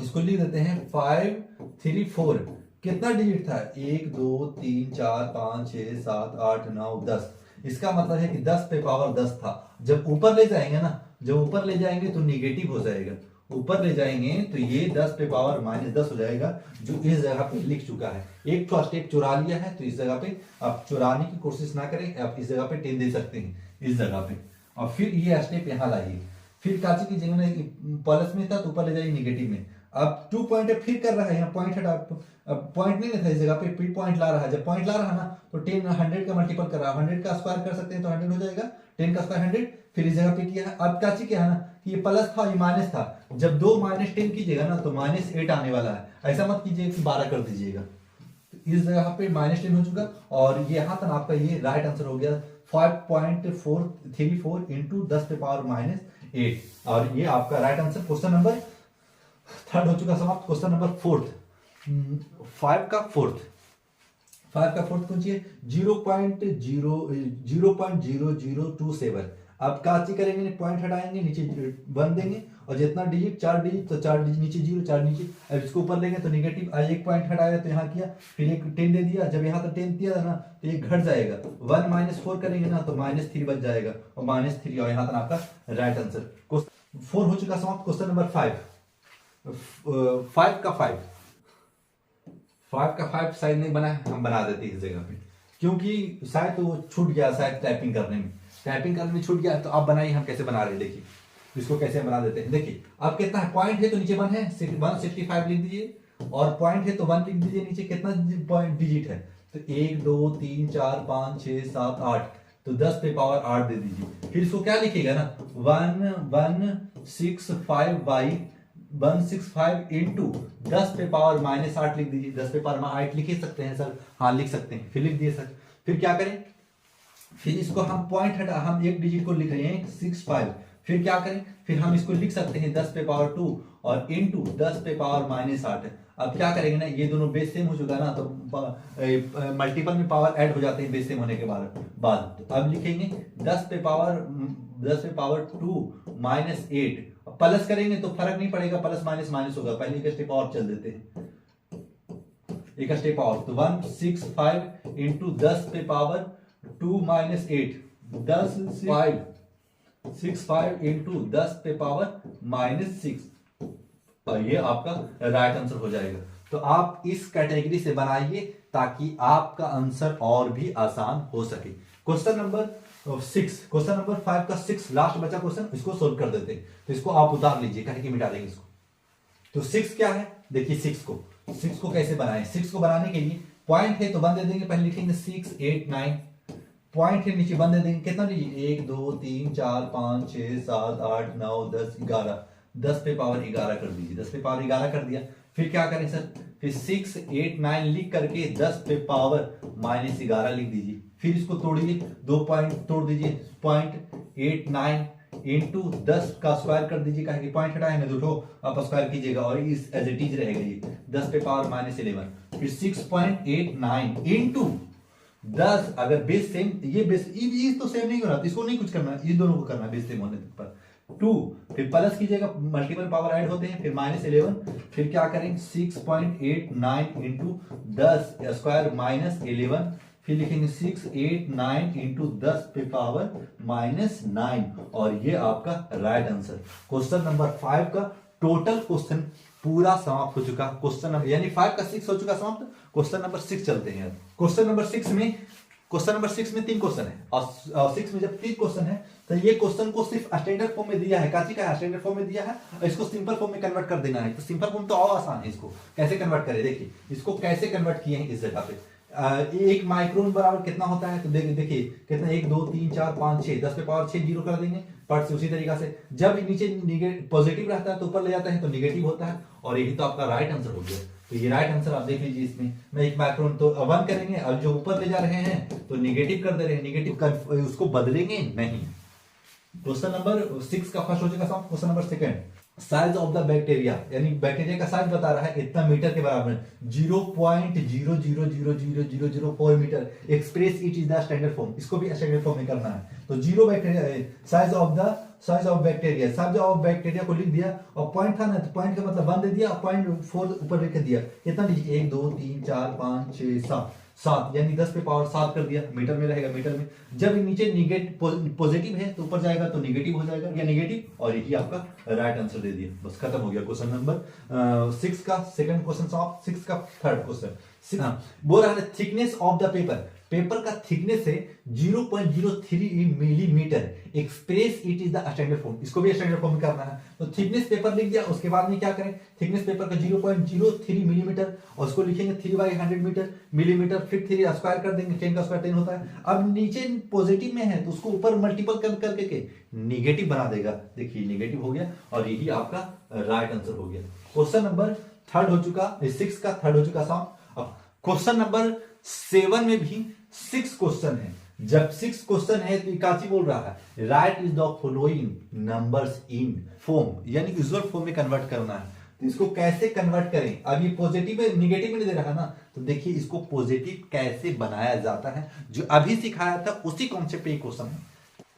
इसको लिख देते हैं 5 3 4, कितना डिजिट था, 1 2 3 4 5 6 7 8 9 10। इसका मतलब है कि 10 पे पावर 10 था। जब ऊपर ले जाएंगे ना, जब ऊपर ले जाएंगे तो निगेटिव हो जाएगा, ऊपर ले जाएंगे तो ये 10 पे पावर -10 हो जाएगा, जो इस जगह पे लिख चुका है। एक तो स्टेप चुरा लिया है, तो इस जगह पे आप चुराने की कोशिश ना करें, आप इस जगह पे 10 दे सकते हैं इस जगह पे, और फिर ये स्टेप यहाँ लाइए। फिर काची की जगह प्लस में था तो ऊपर ले जाइए निगेटिव में। अब 2 पॉइंट फिर कर रहा है, यहाँ पॉइंट हटा, पॉइंट नहीं था इस जगह पे, फिर पॉइंट ला रहा है। जब पॉइंट ला रहा है ना तो 10 100 का मल्टीपल कर रहा है, 100 का स्क्वायर कर सकते हैं तो 100 हो जाएगा, 10 का स्क्वायर 100। फिर इस जगह पे किया है। अब काची क्या है ना कि ये प्लस था, ये माइनस था, जब 2 -10 कीजिएगा ना तो -8 आने वाला है। ऐसा मत कीजिए कि 12 कर दीजिएगा। तो इस जगह पे -10 हो चुका, और ये यहाँ तक आपका ये राइट आंसर हो गया 5.434 इंटू 10 पे पावर -8, और ये आपका right answer question number third हो चुका समाप्त। क्वेश्चन नंबर फोर्थ, 5 का फोर्थ पूछिए 0.0027। अब काची करेंगे, पॉइंट हटाएंगे, नीचे 1 देंगे, और जितना डिजिट 4 डिजिट तो 4 डिजिट नीचे 0 4 नीचे। अब इसको ऊपर लेंगे तो निगेटिव, एक पॉइंट हटाया तो यहाँ किया, फिर एक 10 दे दिया। जब यहाँ तो 10 दिया ना तो ये घट जाएगा, 1 -4 करेंगे ना तो -3 बच जाएगा, और -3, और यहाँ तक आपका राइट आंसर 4 हो चुका समाप्त। क्वेश्चन नंबर 5 का 5 शायद नहीं बना है, हम बना देते हैं इस जगह पे, क्योंकि शायद तो वो छूट गया, शायद टाइपिंग करने में छूट गया। तो आप बनाइए, हम कैसे बना रहे हैं देखिए, इसको कैसे बना देते हैं। देखिए अब कितना है, पॉइंट है तो नीचे 1 है, 165 लिख दीजिए, और पॉइंट है तो 1 लिख दीजिए। नीचे कितना पॉइंट डिजिट है, तो 1 2 3 4 5 6 7 8, तो 10 पे पावर 8 दे दीजिए। फिर इसको क्या लिखिएगा ना, 165 इंटू 10 पे पावर -8 लिख दीजिए। 10 पे पावर 8 लिख ही सकते हैं सर, हाँ लिख सकते हैं, फिर लिख दिए सर। फिर क्या करें, फिर इसको हम पॉइंट हटा, हम एक डिजिट को लिख रहे हैं 65, फिर क्या करें, फिर हम इसको लिख सकते हैं 10 पे पावर 2 और इंटू 10 पे पावर -8। अब क्या करेंगे ना, ये दोनों बेस सेम हो चुका ना, तो मल्टीपल में पावर ऐड हो जाते हैं बेस सेम होने के बाद। तो अब लिखेंगे 10 पे पावर 2 -8, प्लस करेंगे तो फर्क नहीं पड़ेगा, प्लस माइनस माइनस होगा। पहले एक स्टेप और चल देते हैं, एक स्टेप और, तो 165 इंटू 10 पे पावर 2 -8, 65 इंटू 10 पे पावर -6, और ये आपका राइट आंसर हो जाएगा। तो आप इस कैटेगरी से बनाइए ताकि आपका आंसर और भी आसान हो सके। क्वेश्चन नंबर 5 का 6 लास्ट बचा क्वेश्चन, इसको सोल्व कर देते हैं। तो इसको आप उतार लीजिए, कहीं कि मिटा देंगे इसको। तो 6 क्या है, देखिए 6 को कैसे बनाएं। 6 को बनाने के लिए पॉइंट है तो 1 दे देंगे, पहले लिखेंगे 6 8 9, पॉइंट है नीचे 1 दे देंगे, कितना लीजिए 1 2 3 4 5 6 7 8 9 10 11, 10 पे पावर 11 कर दीजिए। 10 पे पावर 11 कर दिया, फिर क्या करें सर, फिर 6 8 9 लिख करके 10 पे पावर -11 लिख दीजिए। फिर इसको तोड़िए, 2 पॉइंट तोड़ दीजिए, 0.89 इंटू 10 का स्क्वायर कर दीजिए, कहेंगे पॉइंट हटाए ना, दो आप स्क्वायर कीजिएगा, और इस एज इट इज रहेगा ये 10 पे पावर -11। फिर 6.89 इंटू 10, अगर बेस सेम, ये बेस ये तो सेम नहीं हो रहा, इसको नहीं कुछ करना, ये दोनों को करना बेस सेम होने पर 2, फिर प्लस कीजिएगा, मल्टीपल पावर ऐड होते हैं, फिर -11, फिर क्या करेंगे 6.89 इंटू 10 स्क्वायर -11, फिर लिखेंगे 6 8 9 इंटू 10 पे पावर -9, और ये आपका राइट आंसर। क्वेश्चन नंबर 5 का टोटल क्वेश्चन पूरा समाप्त हो चुका। क्वेश्चन नंबर यानी 5 का 6 हो चुका समाप्त। क्वेश्चन नंबर 6 चलते हैं। क्वेश्चन नंबर 6 में 3 क्वेश्चन है, और 6 में जब 3 क्वेश्चन है तो ये क्वेश्चन को सिर्फ स्टैंडर्ड फॉर्म में दिया है, काची का स्टैंडर्ड फॉर्म में दिया है, और इसको सिंपल फॉर्म में कन्वर्ट कर देना है। तो सिंपल फॉर्म तो और आसान है, इसको कैसे कन्वर्ट करें, देखिए इसको कैसे कन्वर्ट किए हैं इस जगह पे। 1 माइक्रोन बराबर कितना होता है, तो देखिए कितना 1 2 3 4 5 6, 10 पे पावर 6 जीरो कर देंगे पट से। उसी तरीका से जब नीचे पॉजिटिव रहता है तो ऊपर ले जाता है तो निगेटिव होता है, और यही तो आपका राइट आंसर हो गया। तो ये राइट आंसर आप देख लीजिए, इसमें मैं 1 माइक्रोन तो 1 करेंगे, और जो ऊपर ले जा रहे हैं तो निगेटिव कर दे रहे हैं, निगेटिव उसको बदलेंगे नहीं। क्वेश्चन नंबर 6 का फर्स्ट हो चुका। Question number 2 size of the bacteria, यानी बैक्टीरिया का साइज बता रहा है इतना मीटर के बराबर, 0.0000004 metre. Express it is the standard form, इसको भी स्टैंडर्ड फॉर्म में करना है। तो zero bacteria, size of bacteria, size of bacteria को लिख दिया, और पॉइंट था ना, तो पॉइंट का मतलब 1 दे दिया, और 0.4 ऊपर लिख दिया। कितना लीजिए, 1 2 3 4 5 6 7 7, यानी 10 पे पावर 7 कर दिया। मीटर में रहेगा, मीटर में। जब नीचे निगेटिव पॉजिटिव है तो ऊपर जाएगा तो निगेटिव हो जाएगा, या निगेटिव, और यही आपका राइट आंसर दे दिया। बस खत्म हो गया क्वेश्चन नंबर 6 का सेकंड क्वेश्चन सॉल्व। 6 का थर्ड क्वेश्चन बोल रहा है thickness of the paper, paper का थिकनेस है 0.03 millimetre. Express it is the standard form, इसको भी स्टैंडर्ड फॉर्म में करना है। तो थिकनेस पेपर लिख दिया, उसके बाद में क्या करें, थिकनेस पेपर का 0.03 मिलीमीटर, और उसको लिखेंगे 3/100 मीटर मिलीमीटर, फिर 3 स्क्वायर कर देंगे, 10 का स्क्वायर 10 होता है। अब नीचे पॉजिटिव में है तो उसको ऊपर मल्टीपल करके के निगेटिव बना देगा। देखिए निगेटिव हो गया, और यही आपका राइट आंसर हो गया। क्वेश्चन नंबर थर्ड हो चुका, 6 का थर्ड हो चुका सॉल्व। अब क्वेश्चन नंबर 7 में भी 6 क्वेश्चन है। जब 6 क्वेश्चन है तो काची बोल रहा है, right is the following numbers in form, यानी यूजुअल फॉर्म में कन्वर्ट करना है। तो इसको कैसे कन्वर्ट करें, अब ये पॉजिटिव में निगेटिव में नहीं दे रहा ना, तो देखिए इसको पॉजिटिव कैसे बनाया जाता है, जो अभी सिखाया था उसी कॉन्सेप्ट पे क्वेश्चन है।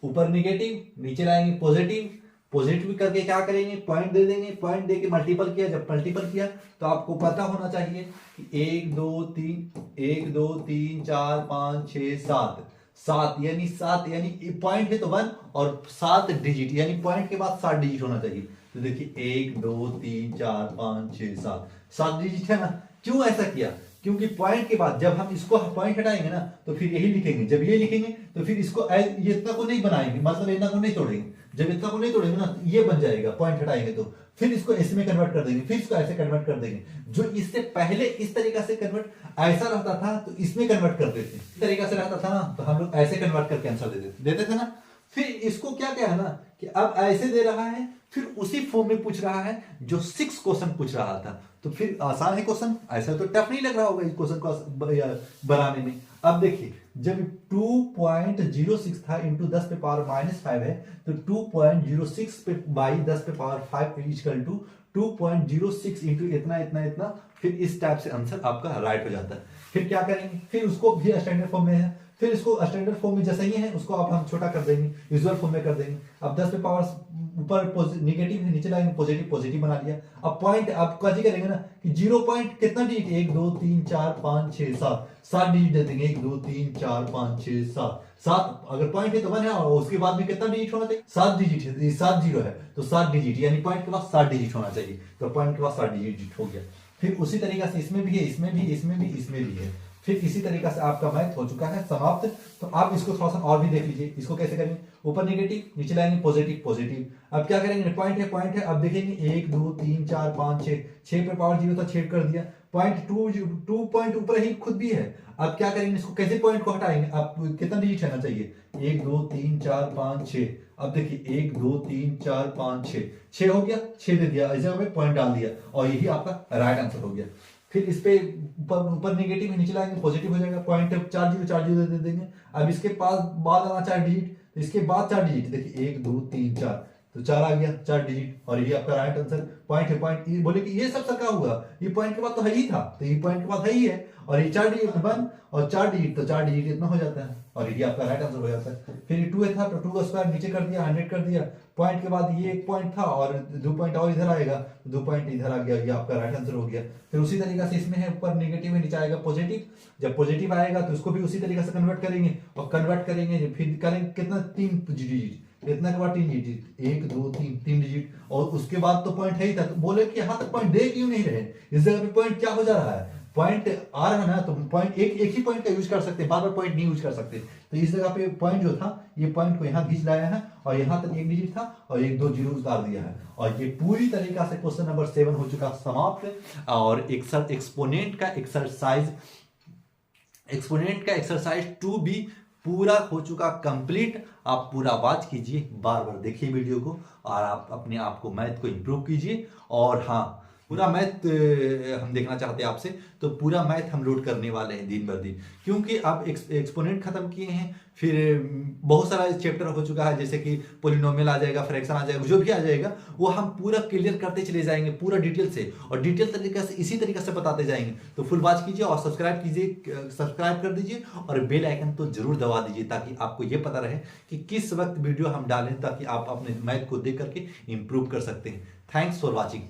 ऊपर निगेटिव, नीचे लाएंगे पॉजिटिव, पॉजिटिव करके क्या करेंगे, पॉइंट दे देंगे, पॉइंट दे के मल्टीपल किया। जब मल्टीपल किया तो आपको पता होना चाहिए कि 1 2 3 4 5 6 7 7, यानी 7, यानी पॉइंट है तो 1, और 7 डिजिट, यानी पॉइंट के बाद 7 डिजिट होना चाहिए। तो देखिए 1 2 3 4 5 6 7, 7 डिजिट है ना। क्यों ऐसा किया, क्योंकि पॉइंट के बाद जब हम इसको पॉइंट हटाएंगे ना तो फिर यही लिखेंगे। जब ये लिखेंगे तो फिर इसको ये इतना को नहीं बनाएंगे, मतलब इतना को नहीं तोड़ेंगे। जब इतना को नहीं तोड़ेंगे ना तो ये बन जाएगा, पॉइंट हटाएंगे तो फिर इसको ऐसे में कन्वर्ट कर देंगे, फिर इसको ऐसे कन्वर्ट कर देंगे। जो इससे पहले इस तरीका से कन्वर्ट ऐसा रहता था तो इसमें कन्वर्ट करते थे, इस तरीका से रहता था ना तो हम लोग ऐसे कन्वर्ट करके आंसर देते थे ना। फिर इसको क्या है ना कि अब ऐसे दे रहा है, फिर उसी फॉर्म में पूछ रहा है जो 6 क्वेश्चन पूछ रहा था। तो फिर आसान है क्वेश्चन, ऐसा तो टफ नहीं लग रहा होगा इस क्वेश्चन को बनाने में। अब देखिए जब 2.06 था इंटू 10 पे पावर -5 है, तो 2.06 पे बाई 10 पे पावर 5 इक्वल टू 2.06 इंटू इतना इतना इतना, फिर इस टाइप से आंसर आपका राइट हो जाता है। फिर क्या करेंगे, फिर उसको भी स्टैंडर्ड फॉर्म में है, फिर इसको स्टैंडर्ड फॉर्म में जैसा ही है उसको अब हम छोटा कर देंगे, यूजुअल फॉर्म में कर देंगे। अब 10 पे पावर ऊपर निगेटिव है, नीचे लाएंगे पॉजिटिव, पॉजिटिव बना लिया। अब पॉइंट आप काजी करेंगे ना कि 0 पॉइंट कितना डिजिट, 1 2 3 4 5 6 7, 7 डिजिट दे देंगे, 1 2 3 4 5 6 7 7। अगर पॉइंट है तो 1 है, और उसके बाद में कितना डिजिट होना चाहिए, 7 डिजिट है, 7 जीरो है तो 7 डिजिट, यानी पॉइंट के बाद 7 डिजिट होना चाहिए। तो पॉइंट के बाद 7 डिजिट हो गया। फिर उसी तरीके से इसमें भी है, इसमें भी, इसमें भी, इसमें भी है। फिर इसी तरीके से आपका मैथ हो चुका है समाप्त। तो आप इसको थोड़ा सा और भी देख लीजिए, इसको कैसे करेंगे, ऊपर नेगेटिव, नीचे लाएंगे पॉजिटिव, पॉजिटिव। अब क्या करेंगे, पॉइंट है, पॉइंट है, अब देखेंगे 1 2 3 4 5 6, 6 पे पावर 0 था, छेद कर दिया। पॉइंट 2 पॉइंट ऊपर ही खुद भी है। अब क्या करेंगे, इसको कैसे पॉइंट को हटाएंगे, अब कितना डिजिट रहना चाहिए, 1 2 3 4 5 6। अब देखिए 1 2 3 4 5 6, 6 हो गया, 6 दे दिया, इस जगह पे पॉइंट डाल दिया, और यही आपका राइट आंसर हो गया। फिर इस पे ऊपर नेगेटिव नीचे लाएंगे पॉजिटिव हो जाएगा, पॉइंट 4 जीरो दे देंगे। अब इसके पास बाद आना 4 डिजिट, तो इसके बाद 4 डिजिट, देखिए 1 2 3 4, तो 4 आ गया, 4 डिजिट, और ये आपका राइट आंसर। पॉइंट है, पॉइंट ये बोले कि ये सब सरका हुआ, ये पॉइंट के बाद तो है ही था, तो ये पॉइंट के बाद है ही है, और ये 4 डिजिट 1 और 4 डिजिट, तो 4 डिजिट इतना हो जाता है, और ये आपका राइट आंसर हो जाता है। फिर 2 था तो 2 का स्क्वायर नीचे कर दिया, 100 कर दिया। पॉइंट के बाद ये एक पॉइंट था और 2 पॉइंट और इधर आएगा, 2 पॉइंट इधर आ गया, ये आपका राइट आंसर हो गया। फिर उसी तरीके से इसमें है, ऊपर नेगेटिव है, नीचे आएगा पॉजिटिव। जब पॉजिटिव आएगा तो उसको भी उसी तरीके से कन्वर्ट करेंगे, और कन्वर्ट करेंगे फिर करेंगे कितना, 3 डिजिट, इतना के बाद 3 डिजिट, 1 2 3 डिजिट, और उसके बाद तो पॉइंट है ही था। तो बोले कि यहाँ तक पॉइंट दे क्यों नहीं रहे, इस जगह पे पॉइंट क्या हो जा रहा है, पॉइंट आ रहा है ना, तो पॉइंट एक ही पॉइंट का यूज कर सकते हैं, बार बार पॉइंट नहीं यूज कर सकते। तो इस जगह पे पॉइंट जो था, ये पॉइंट को यहाँ खींच लाया है, और यहाँ तक 1 डिजिट था और 1 2 जीरो उतार दिया है, और ये पूरी तरीका से क्वेश्चन नंबर 7 हो चुका समाप्त। और एक्सपोनेंट का एक्सरसाइज 2 भी पूरा हो चुका कंप्लीट। आप पूरा वॉच कीजिए, बार बार देखिए वीडियो को, और आप अपने आप को मैथ को इंप्रूव कीजिए। और हाँ, पूरा मैथ हम देखना चाहते हैं आपसे, तो पूरा मैथ हम लोड करने वाले हैं दिन भर दिन, क्योंकि अब एक्सपोनेंट खत्म किए हैं, फिर बहुत सारा चैप्टर हो चुका है, जैसे कि पोलिनोमियल आ जाएगा, फ्रैक्शन आ जाएगा, जो भी आ जाएगा वो हम पूरा क्लियर करते चले जाएंगे पूरा डिटेल से, और डिटेल तरीके से इसी तरीके से बताते जाएंगे। तो फुल वॉच कीजिए और सब्सक्राइब कीजिए, सब्सक्राइब कर दीजिए और बेल आइकन तो जरूर दबा दीजिए, ताकि आपको ये पता रहे कि किस वक्त वीडियो हम डालें, ताकि आप अपने मैथ को देख करके इंप्रूव कर सकते हैं। Thanks for watching.